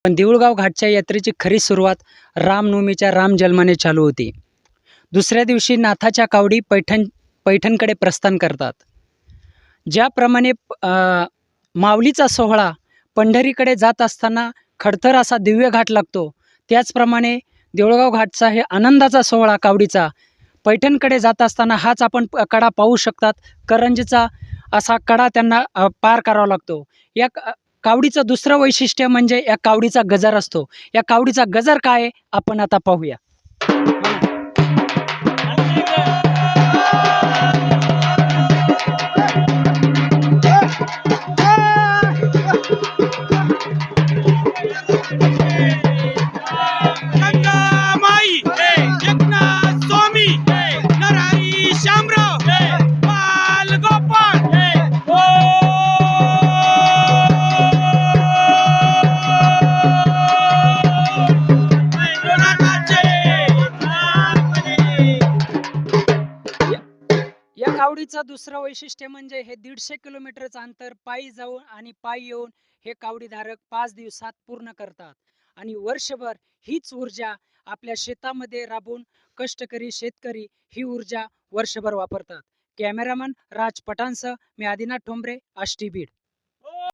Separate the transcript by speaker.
Speaker 1: पण देऊळगाव घाटच्या यात्रेची खरी सुरुवात रामनवमीच्या रामजन्माने चालू होती. दुसऱ्या दिवशी नाथाच्या कावडी पैठणकडे प्रस्थान करतात. ज्याप्रमाणे माऊलीचा सोहळा पंढरीकडे जात असताना खडतर असा दिव्य घाट लागतो, त्याचप्रमाणे देऊळगाव घाटचा हे आनंदाचा सोहळा कावडीचा पैठणकडे जात असताना हाच आपण कडा पाहू शकतात. करंजीचा असा कडा त्यांना पार करावा लागतो. या कावडीचं दुसरं वैशिष्ट्य म्हणजे या कावडीचा गजर असतो. या कावडीचा गजर काय आहे आपण आता पाहूया. या कावडीचं दुसरं वैशिष्ट्य म्हणजे हे 150 किलोमीटरचं अंतर पायी जाऊन आणि पायी येऊन हे कावडीधारक 5 दिवसात पूर्ण करतात. आणि वर्षभर हीच ऊर्जा आपल्या शेतामध्ये राबून कष्टकरी शेतकरी ही ऊर्जा वर्षभर वापरतात. कॅमेरामन राज पठाणसह मी आदिनाथ ठोंबरे, आष्टी बीड.